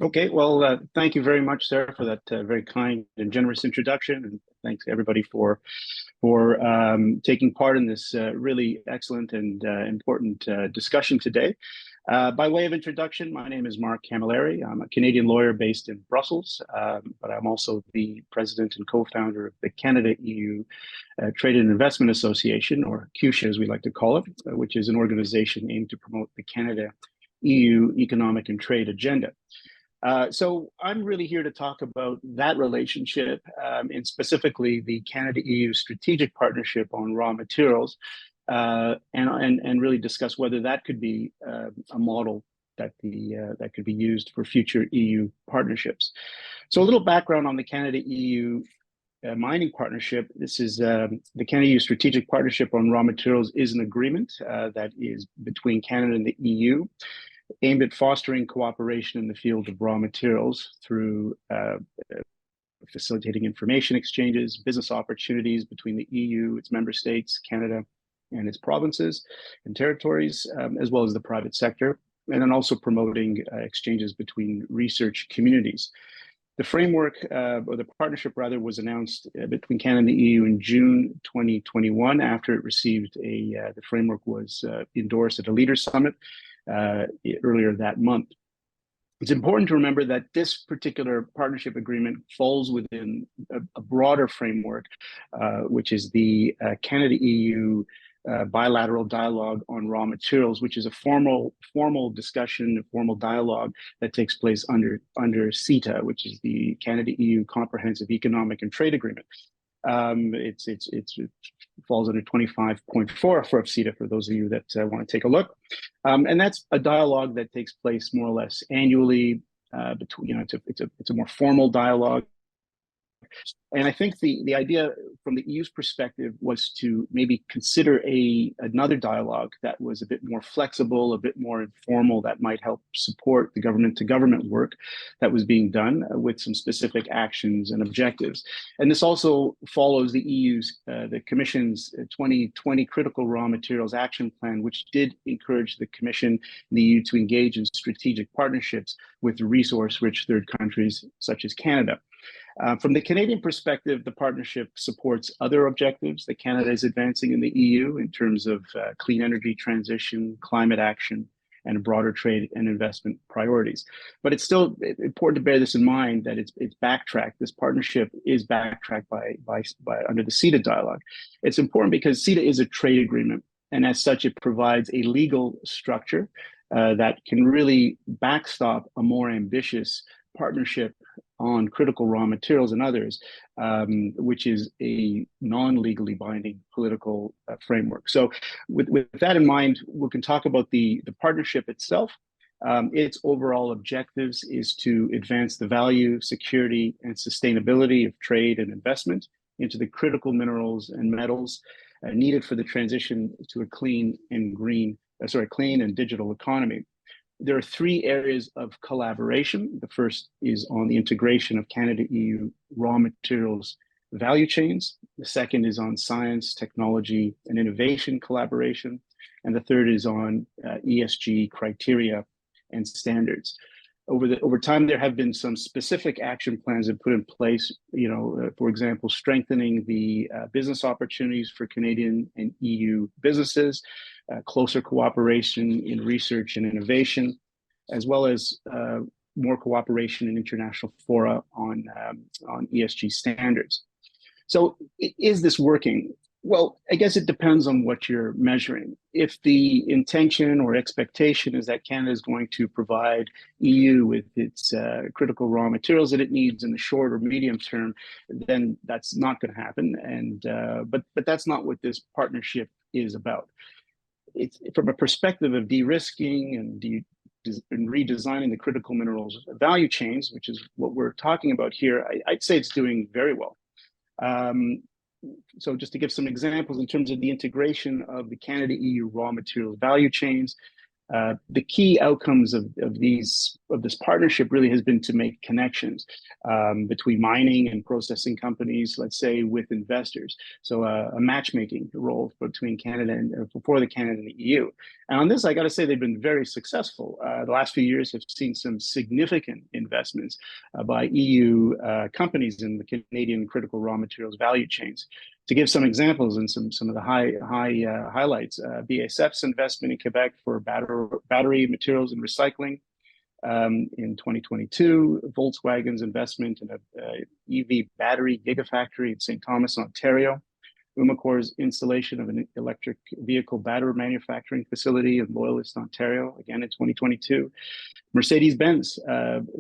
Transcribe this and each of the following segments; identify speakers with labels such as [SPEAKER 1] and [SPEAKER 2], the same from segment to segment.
[SPEAKER 1] Okay, well, thank you very much, Sarah, for that very kind and generous introduction, and thanks everybody for taking part in this really excellent and important discussion today. By way of introduction, my name is Mark Camilleri. I'm a Canadian lawyer based in Brussels, but I'm also the president and co-founder of the Canada-EU Trade and Investment Association, or CUSHA as we like to call it, which is an organization aimed to promote the Canada-EU economic and trade agenda. So I'm really here to talk about that relationship, and specifically the Canada-EU strategic partnership on raw materials, and really discuss whether that could be a model that could be used for future EU partnerships. So a little background on the Canada-EU mining partnership. This is the Canada-EU strategic partnership on raw materials is an agreement that is between Canada and the EU, aimed at fostering cooperation in the field of raw materials through facilitating information exchanges, business opportunities between the EU, its member states, Canada, and its provinces and territories, as well as the private sector, and then also promoting exchanges between research communities. The framework, or the partnership rather, was announced between Canada and the EU in June 2021 after it received the framework was endorsed at a Leaders Summit earlier that month. It's important to remember that this particular partnership agreement falls within a broader framework, which is the Canada-EU bilateral dialogue on raw materials, which is a formal discussion, a formal dialogue that takes place under CETA, which is the Canada-EU Comprehensive Economic and Trade Agreement. It falls under 25.4 for CETA for those of you that want to take a look, and that's a dialogue that takes place more or less annually. It's a more formal dialogue. And I think the idea from the EU's perspective was to maybe consider another dialogue that was a bit more flexible, a bit more informal, that might help support the government to government work that was being done with some specific actions and objectives. And this also follows the Commission's 2020 Critical Raw Materials Action Plan, which did encourage the Commission and the EU to engage in strategic partnerships with resource-rich third countries such as Canada. From the Canadian perspective, the partnership supports other objectives that Canada is advancing in the EU in terms of clean energy transition, climate action, and broader trade and investment priorities. But it's still important to bear this in mind that it's backtracked. This partnership is backtracked by under the CETA dialogue. It's important because CETA is a trade agreement, and as such, it provides a legal structure that can really backstop a more ambitious partnership on critical raw materials and others, which is a non-legally binding political framework. So with that in mind, we can talk about the partnership itself. Its overall objectives is to advance the value, security, and sustainability of trade and investment into the critical minerals and metals needed for the transition to a clean and digital economy. There are three areas of collaboration. The first is on the integration of Canada-EU raw materials value chains. The second is on science, technology, and innovation collaboration. And the third is on ESG criteria and standards. Over time, there have been some specific action plans that put in place, for example, strengthening the business opportunities for Canadian and EU businesses, closer cooperation in research and innovation, as well as more cooperation in international fora on ESG standards. So is this working? Well, I guess it depends on what you're measuring. If the intention or expectation is that Canada is going to provide EU with its critical raw materials that it needs in the short or medium term, then that's not going to happen. And but that's not what this partnership is about. It's from a perspective of de-risking and redesigning the critical minerals value chains, which is what we're talking about here. I'd say it's doing very well. So just to give some examples in terms of the integration of the Canada-EU raw materials value chains, The key outcomes of this partnership really has been to make connections between mining and processing companies, let's say, with investors. So a matchmaking role between Canada and for the Canada and the EU. And on this, I got to say they've been very successful. The last few years have seen some significant investments by EU companies in the Canadian critical raw materials value chains. To give some examples and some of the highlights, BASF's investment in Quebec for battery materials and recycling in 2022, Volkswagen's investment in a EV battery gigafactory in St. Thomas, Ontario, Umicore's installation of an electric vehicle battery manufacturing facility in Loyalist, Ontario, again in 2022. Mercedes-Benz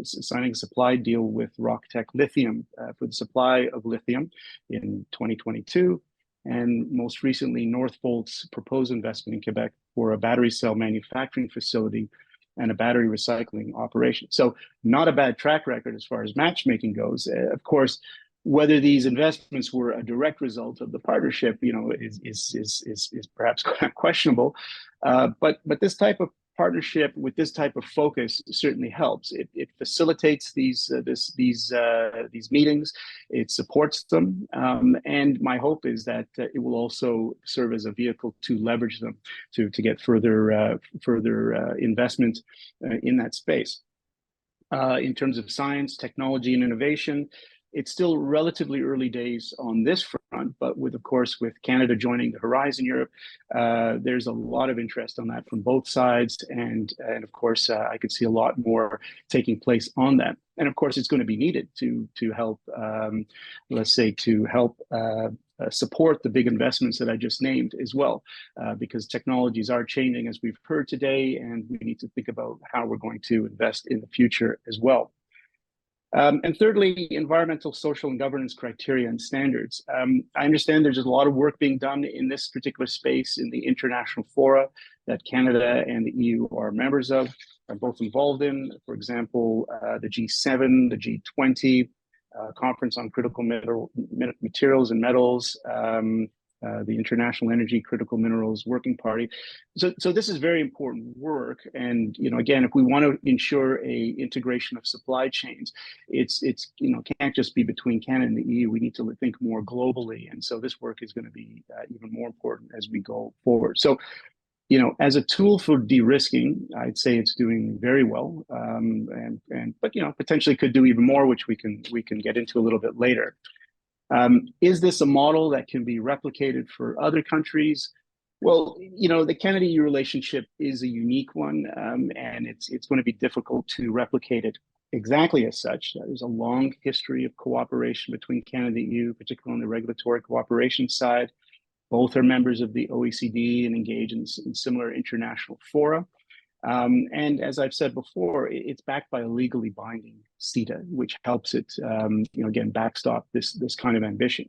[SPEAKER 1] signing a supply deal with RockTech Lithium for the supply of lithium in 2022. And most recently, Northvolt's proposed investment in Quebec for a battery cell manufacturing facility and a battery recycling operation. So not a bad track record as far as matchmaking goes. Of course, whether these investments were a direct result of the partnership, is perhaps questionable. But this type of partnership with this type of focus certainly helps. It facilitates these meetings, it supports them, and my hope is that it will also serve as a vehicle to leverage them to get further investment in that space. In terms of science, technology, and innovation, it's still relatively early days on this front, but of course, with Canada joining the Horizon Europe, there's a lot of interest on that from both sides. And of course, I could see a lot more taking place on that. And of course, it's going to be needed to help, support the big investments that I just named as well, because technologies are changing as we've heard today, and we need to think about how we're going to invest in the future as well. And thirdly, environmental, social, and governance criteria and standards. I understand there's a lot of work being done in this particular space in the international fora that Canada and the EU are members of, are both involved in. For example, the G7, the G20, Conference on Critical Materials and Metals, the International Energy Critical Minerals Working Party. So this is very important work. And, again, if we want to ensure a integration of supply chains, it's can't just be between Canada and the EU. We need to think more globally. And so this work is going to be even more important as we go forward. So, as a tool for de-risking, I'd say it's doing very well, but potentially could do even more, which we can get into a little bit later. Is this a model that can be replicated for other countries? Well, the Canada-EU relationship is a unique one, and it's going to be difficult to replicate it exactly as such. There's a long history of cooperation between Canada and the EU, particularly on the regulatory cooperation side. Both are members of the OECD and engage in similar international fora. And as I've said before, it's backed by a legally binding CETA, which helps it, again, backstop this kind of ambition.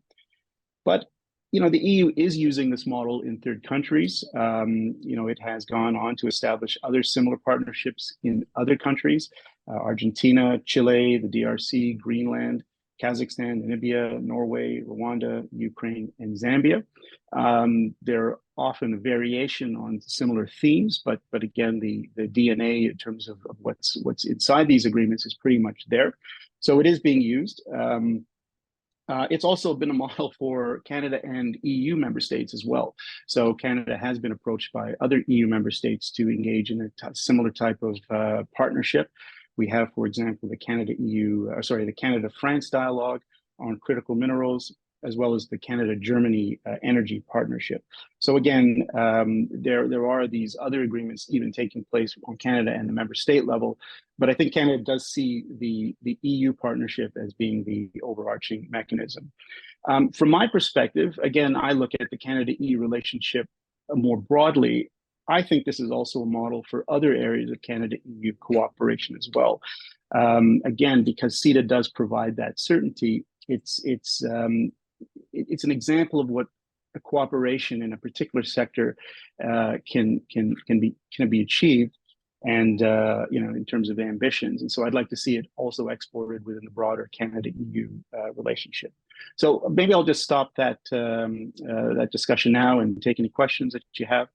[SPEAKER 1] But, the EU is using this model in third countries. It has gone on to establish other similar partnerships in other countries, Argentina, Chile, the DRC, Greenland, Kazakhstan, Namibia, Norway, Rwanda, Ukraine, and Zambia. They're often a variation on similar themes, but again, the DNA in terms of what's inside these agreements is pretty much there. So it is being used. It's also been a model for Canada and EU member states as well. So Canada has been approached by other EU member states to engage in a similar type of partnership. We have, for example, the Canada-France dialogue on critical minerals, as well as the Canada-Germany energy partnership. So again, there are these other agreements even taking place on Canada and the member state level, but I think Canada does see the EU partnership as being the overarching mechanism. From my perspective, again, I look at the Canada-EU relationship more broadly. I think this is also a model for other areas of Canada-EU cooperation as well. Again, because CETA does provide that certainty, it's an example of what a cooperation in a particular sector can be achieved, and in terms of ambitions. And so I'd like to see it also exported within the broader Canada-EU relationship. So maybe I'll just stop that discussion now and take any questions that you have.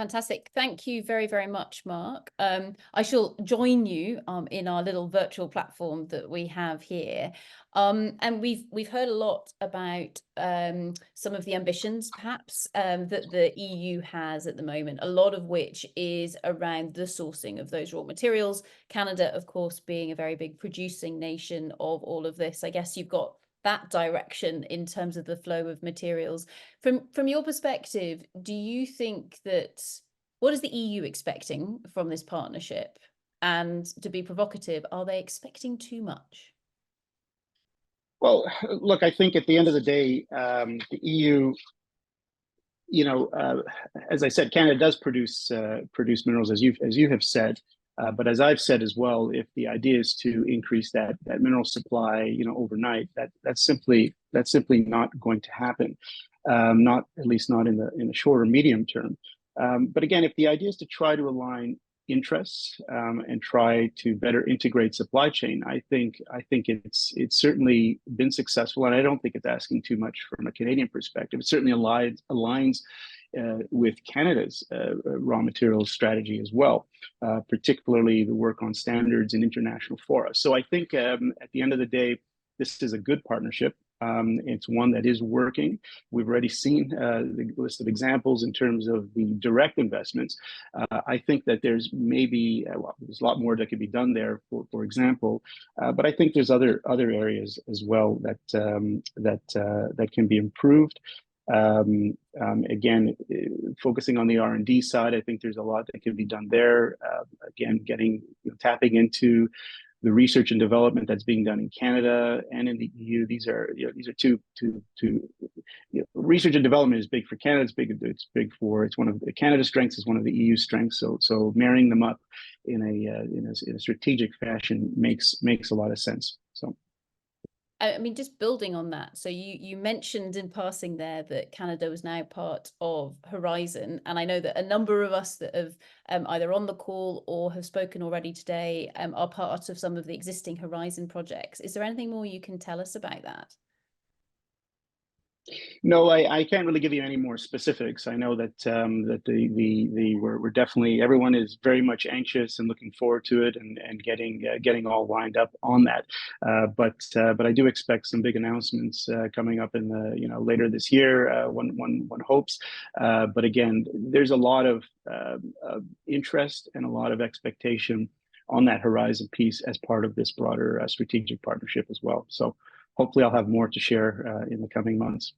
[SPEAKER 2] Fantastic. Thank you very, very much, Mark. I shall join you in our little virtual platform that we have here. And we've heard a lot about some of the ambitions, perhaps, that the EU has at the moment, a lot of which is around the sourcing of those raw materials. Canada, of course, being a very big producing nation of all of this. I guess you've got that direction in terms of the flow of materials. From your perspective, do you think that, what is the EU expecting from this partnership? And to be provocative, are they expecting too much?
[SPEAKER 1] Well, look, I think at the end of the day, the EU, as I said, Canada does produce minerals, as you have said. But as I've said as well, if the idea is to increase that mineral supply, overnight, that's simply not going to happen. Not, at least not in the short or medium term. But again, if the idea is to try to align interests and try to better integrate supply chain, I think it's certainly been successful, and I don't think it's asking too much from a Canadian perspective. It certainly aligns with Canada's raw materials strategy as well, particularly the work on standards in international fora. So I think at the end of the day, this is a good partnership. It's one that is working. We've already seen the list of examples in terms of the direct investments. I think that there's maybe, there's a lot more that could be done there, for example, but I think there's other areas as well that can be improved. Again, focusing on the R&D side, I think there's a lot that can be done there. Again, tapping into the research and development that's being done in Canada and in the EU. These are two research and development is big for Canada. It's one of the Canada's strengths, is one of the EU strengths. So marrying them up in a strategic fashion makes a lot of sense. So.
[SPEAKER 2] I mean, just building on that. So you mentioned in passing there that Canada was now part of Horizon. And I know that a number of us that have either on the call or have spoken already today are part of some of the existing Horizon projects. Is there anything more you can tell us about that?
[SPEAKER 1] No, I can't really give you any more specifics. I know that we're definitely, everyone is very much anxious and looking forward to it and getting all lined up on that. But I do expect some big announcements coming up in the later this year. One hopes. But again, there's a lot of interest and a lot of expectation on that Horizon piece as part of this broader strategic partnership as well. So hopefully I'll have more to share in the coming months.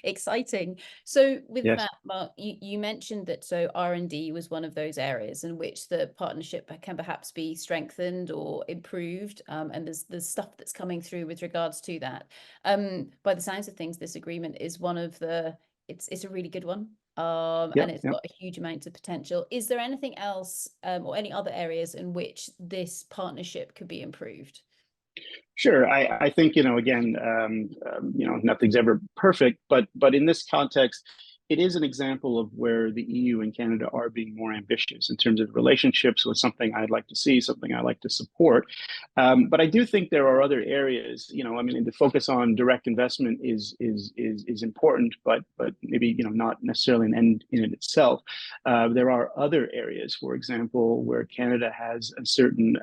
[SPEAKER 2] Exciting. So with
[SPEAKER 1] yes.
[SPEAKER 2] that, Mark, you mentioned that R&D was one of those areas in which the partnership can perhaps be strengthened or improved, and there's stuff that's coming through with regards to that. By the sounds of things, this agreement is one of the, it's a really good one. And it's got a huge amount of potential. Is there anything else or any other areas in which this partnership could be improved?
[SPEAKER 1] Sure. I think, again, nothing's ever perfect, but in this context, it is an example of where the EU and Canada are being more ambitious in terms of relationships, with something I'd like to see, something I like to support. But I do think there are other areas, I mean, the focus on direct investment is important, but maybe, not necessarily an end in it itself. There are other areas, for example, where Canada has a certain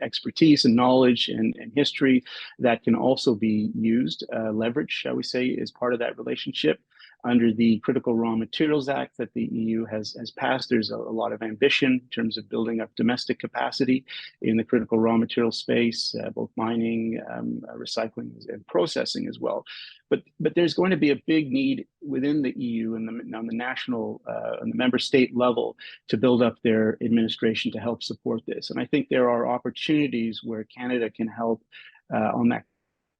[SPEAKER 1] expertise and knowledge and history that can also be used, leveraged, shall we say, as part of that relationship. Under the Critical Raw Materials Act that the EU has passed, there's a lot of ambition in terms of building up domestic capacity in the critical raw material space, both mining, recycling, and processing as well. But there's going to be a big need within the EU and on the national and the member state level to build up their administration to help support this. And I think there are opportunities where Canada can help on that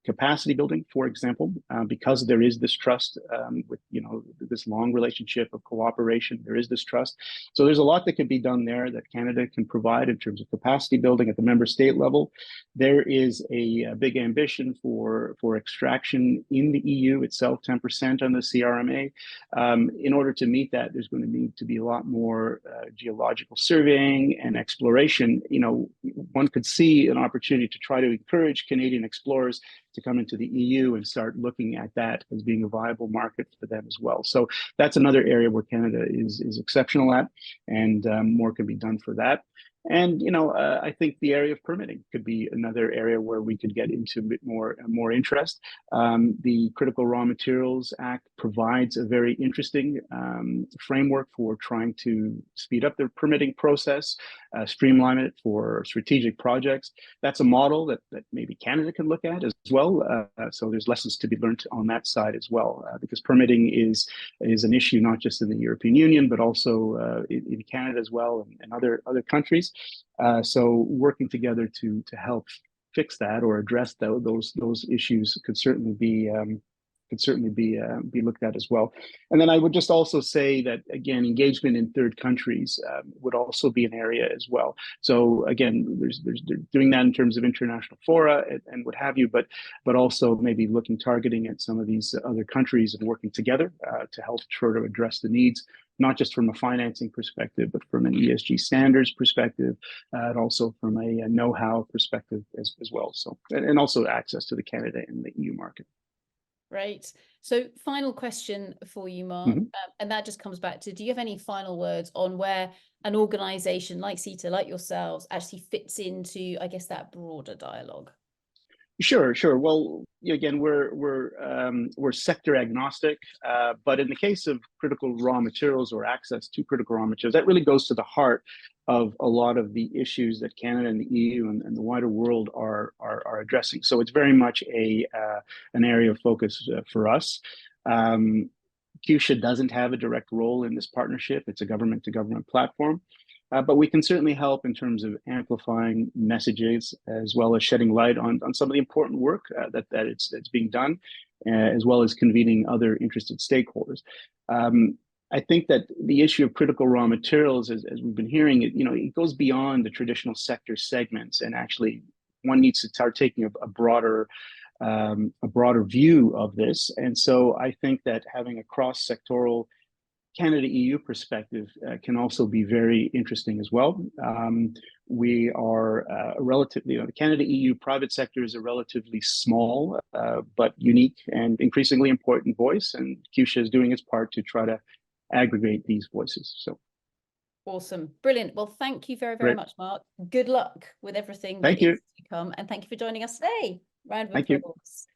[SPEAKER 1] capacity building, for example, because there is this trust with this long relationship of cooperation. There is this trust, so there's a lot that can be done there that Canada can provide in terms of capacity building at the member state level. There is a big ambition for extraction in the EU itself, 10% on the CRMA. In order to meet that, there's going to need to be a lot more geological surveying and exploration. One could see an opportunity to try to encourage Canadian explorers to come into the EU and start looking at that as being a viable market for them as well. So that's another area where Canada is exceptional at, and more can be done for that. And I think the area of permitting could be another area where we could get into a bit more interest. The Critical Raw Materials Act provides a very interesting framework for trying to speed up the permitting process, streamline it for strategic projects. That's a model that maybe Canada can look at as well. So there's lessons to be learned on that side as well, because permitting is an issue not just in the European Union, but also in Canada as well, and other countries. So working together to help fix that or address those issues could certainly be looked at as well. And then I would just also say that, again, engagement in third countries would also be an area as well. So again, they're doing that in terms of international fora and what have you, but also maybe targeting at some of these other countries and working together to help sort of address the needs, not just from a financing perspective, but from an ESG standards perspective, and also from a know-how perspective as well. So, and also access to the Canada and the EU market.
[SPEAKER 2] Right. So final question for you, Mark, and that just comes back to, do you have any final words on where an organization like CETA, like yourselves, actually fits into, I guess, that broader dialogue?
[SPEAKER 1] Sure. Well, again, we're sector agnostic, but in the case of critical raw materials or access to critical raw materials, that really goes to the heart of a lot of the issues that Canada and the EU and the wider world are addressing. So it's very much an area of focus for us. CUSHA doesn't have a direct role in this partnership. It's a government-to-government platform. But we can certainly help in terms of amplifying messages, as well as shedding light on some of the important work that's being done, as well as convening other interested stakeholders. I think that the issue of critical raw materials, as we've been hearing, it goes beyond the traditional sector segments, and actually one needs to start taking a broader view of this. And so I think that having a cross-sectoral Canada-EU perspective can also be very interesting as well. We are relatively, the Canada-EU private sector is a relatively small but unique and increasingly important voice, and CUSHA is doing its part to try to aggregate these voices. So
[SPEAKER 2] awesome, brilliant. Well, thank you very much, Mark. Good luck with everything that is to come, and thank you for joining us today. Round of applause.